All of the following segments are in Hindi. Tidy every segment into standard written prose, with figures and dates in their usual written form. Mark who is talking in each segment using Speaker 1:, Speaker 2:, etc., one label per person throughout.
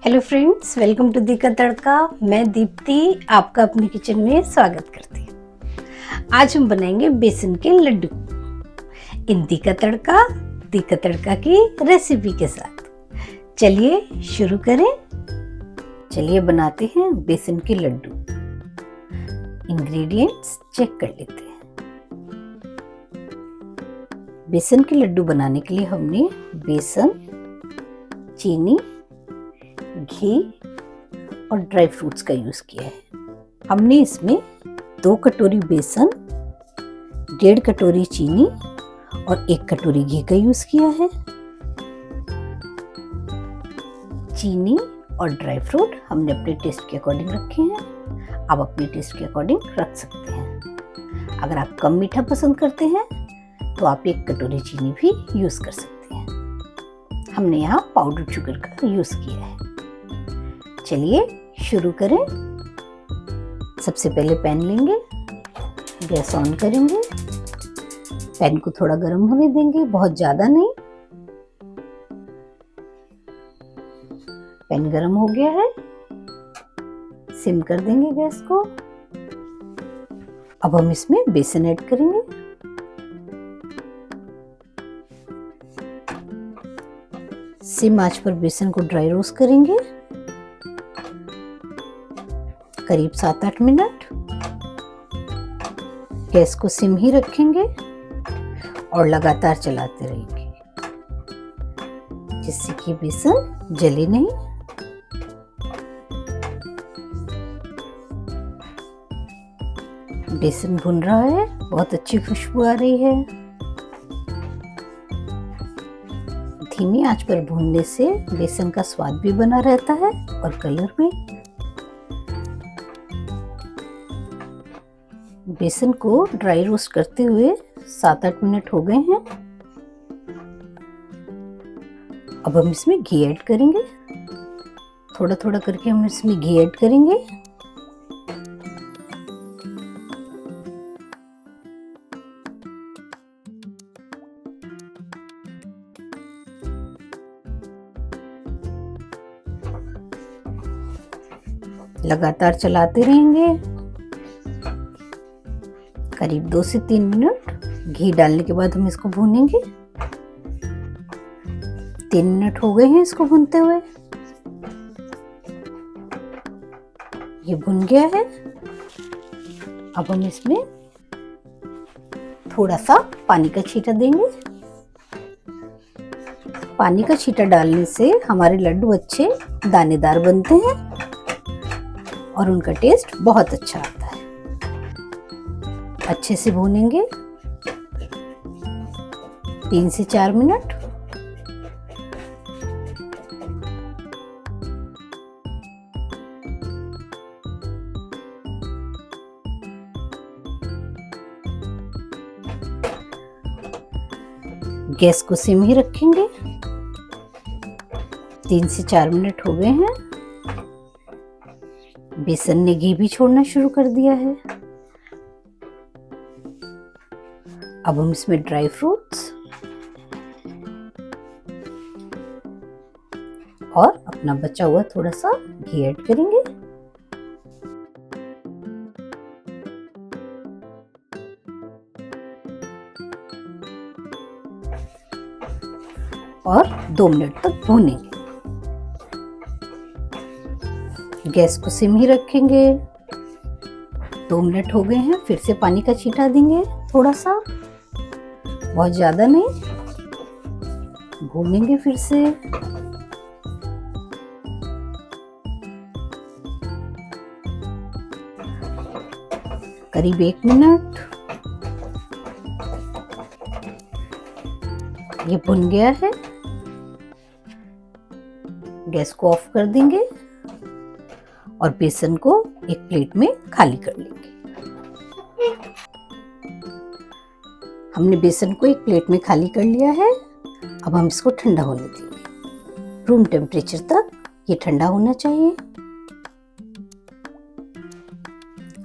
Speaker 1: हेलो फ्रेंड्स, वेलकम टू दी का तड़का। मैं दीप्ति आपका अपने किचन में स्वागत करती हूँ। आज हम बनाएंगे बेसन के लड्डू इन दी का तड़का की रेसिपी के साथ। चलिए शुरू करें। चलिए बनाते हैं बेसन के लड्डू। इंग्रेडिएंट्स चेक कर लेते हैं। बेसन के लड्डू बनाने के लिए हमने बेसन, चीनी, घी और ड्राई फ्रूट्स का यूज किया है। हमने इसमें 2 कटोरी बेसन, 1.5 कटोरी चीनी और 1 कटोरी घी का यूज किया है। चीनी और ड्राई फ्रूट हमने अपने टेस्ट के अकॉर्डिंग रखे हैं। आप अपने टेस्ट के अकॉर्डिंग रख सकते हैं। अगर आप कम मीठा पसंद करते हैं तो आप 1 कटोरी चीनी भी यूज कर सकते हैं। हमने यहाँ पाउडर शुगर का यूज किया है। चलिए शुरू करें। सबसे पहले पैन लेंगे, गैस ऑन करेंगे, पैन को थोड़ा गर्म होने देंगे, बहुत ज्यादा नहीं। पैन गर्म हो गया है, सिम कर देंगे गैस को। अब हम इसमें बेसन ऐड करेंगे। सिम आंच पर बेसन को ड्राई रोस्ट करेंगे करीब 7-8 मिनट। गैस को सिम ही रखेंगे और लगातार चलाते रहेंगे जिससे कि बेसन जले नहीं। बेसन भुन रहा है, बहुत अच्छी खुशबू आ रही है। धीमी आंच पर भूनने से बेसन का स्वाद भी बना रहता है और कलर भी। बेसन को ड्राई रोस्ट करते हुए 7-8 मिनट हो गए हैं। अब हम इसमें घी ऐड करेंगे। थोड़ा थोड़ा करके हम इसमें घी ऐड करेंगे। लगातार चलाते रहेंगे करीब 2 से 3 मिनट। घी डालने के बाद हम इसको भूनेंगे। 3 मिनट हो गए हैं इसको भूनते हुए। ये भुन गया है। अब हम इसमें थोड़ा सा पानी का छींटा देंगे। पानी का छींटा डालने से हमारे लड्डू अच्छे दानेदार बनते हैं और उनका टेस्ट बहुत अच्छा आता है। अच्छे से भूनेंगे 3 से 4 मिनट। गैस को सिम ही रखेंगे। 3 से 4 मिनट हो गए हैं। बेसन ने घी भी छोड़ना शुरू कर दिया है। अब हम इसमें ड्राई फ्रूट्स और अपना बचा हुआ थोड़ा सा घी ऐड करेंगे। और 2 मिनट तक भूनेंगे। गैस को सिम ही रखेंगे। 2 मिनट हो गए हैं। फिर से पानी का छींटा देंगे, थोड़ा सा, बहुत ज्यादा नहीं। भूनेंगे फिर से। करीब 1 मिनट। ये भुन गया है। गैस को ऑफ कर देंगे और बेसन को एक प्लेट में खाली कर लेंगे। हमने बेसन को एक प्लेट में खाली कर लिया है। अब हम इसको ठंडा होने देंगे। रूम टेम्परेचर तक ये ठंडा होना चाहिए।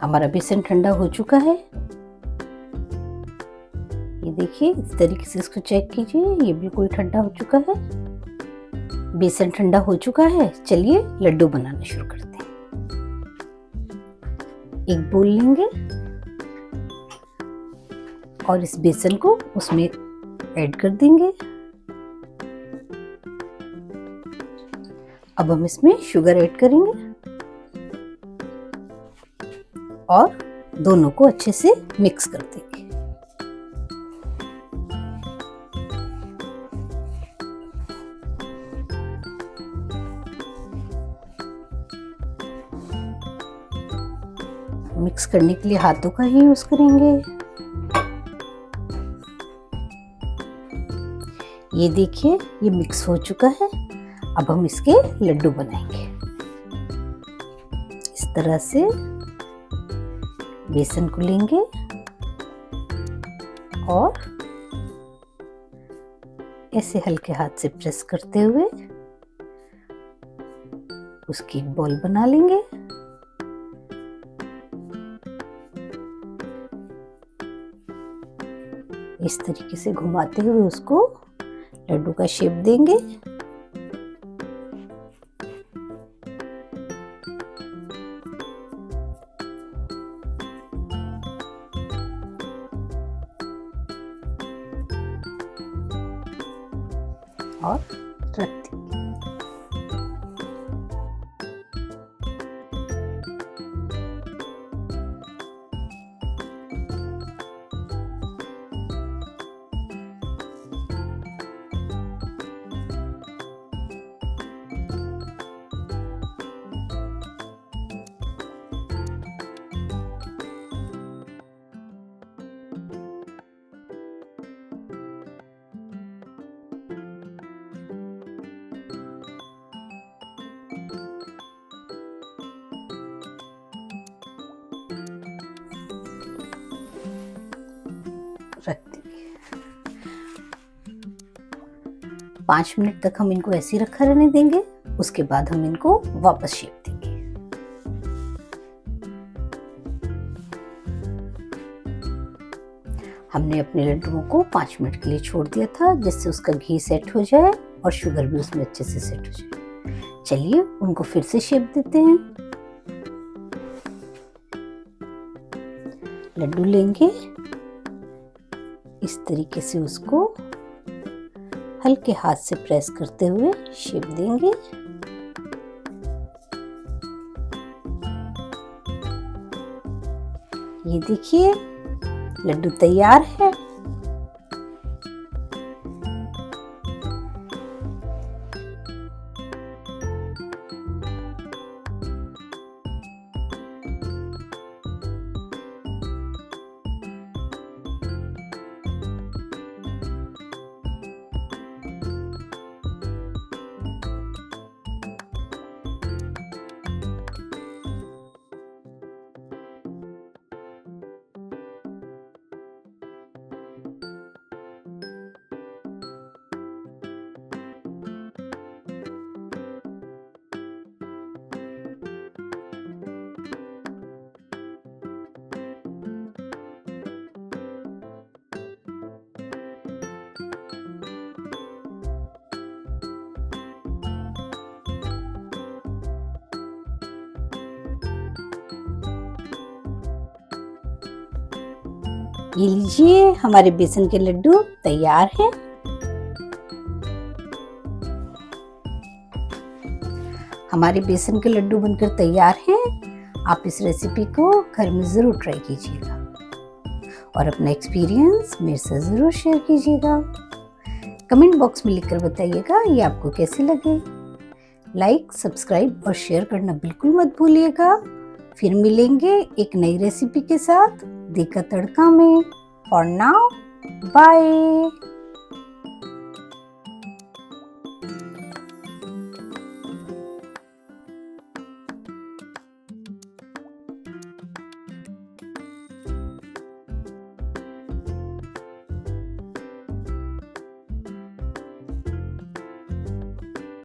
Speaker 1: हमारा बेसन ठंडा हो चुका है। ये देखिए, इस तरीके से इसको चेक कीजिए। ये बिल्कुल ठंडा हो चुका है। बेसन ठंडा हो चुका है, चलिए लड्डू बनाना शुरू करते हैं। एक बोल लेंगे और इस बेसन को उसमें ऐड कर देंगे। अब हम इसमें शुगर ऐड करेंगे और दोनों को अच्छे से मिक्स कर देंगे। मिक्स करने के लिए हाथों का ही यूज करेंगे। ये देखिए, ये मिक्स हो चुका है। अब हम इसके लड्डू बनाएंगे। इस तरह से बेसन को लेंगे और ऐसे हल्के हाथ से प्रेस करते हुए उसकी एक बॉल बना लेंगे। इस तरीके से घुमाते हुए उसको लड्डू का शेप देंगे। और रख देंगे। रख देंगे। 5 मिनट तक हम इनको ऐसे ही रखा रहने देंगे। उसके बाद हम इनको वापस शेप देंगे। हमने अपने लड्डुओं को 5 मिनट के लिए छोड़ दिया था, जिससे उसका घी सेट हो जाए और शुगर भी उसमें अच्छे से सेट हो जाए। चलिए उनको फिर से शेप देते हैं। लड्डू लेंगे, इस तरीके से उसको हल्के हाथ से प्रेस करते हुए शेप देंगे। ये देखिए, लड्डू तैयार है। ये लीजिए, हमारे बेसन के लड्डू तैयार हैं। हमारे बेसन के लड्डू बनकर तैयार हैं। आप इस रेसिपी को घर में ज़रूर ट्राई कीजिएगा और अपना एक्सपीरियंस मेरे साथ ज़रूर शेयर कीजिएगा। कमेंट बॉक्स में लिखकर बताइएगा ये आपको कैसे लगे। लाइक, सब्सक्राइब और शेयर करना बिल्कुल मत भूलिएगा। फिर मिलेंगे एक नई रेसिपी के साथ, देखा तड़का में। For now, bye.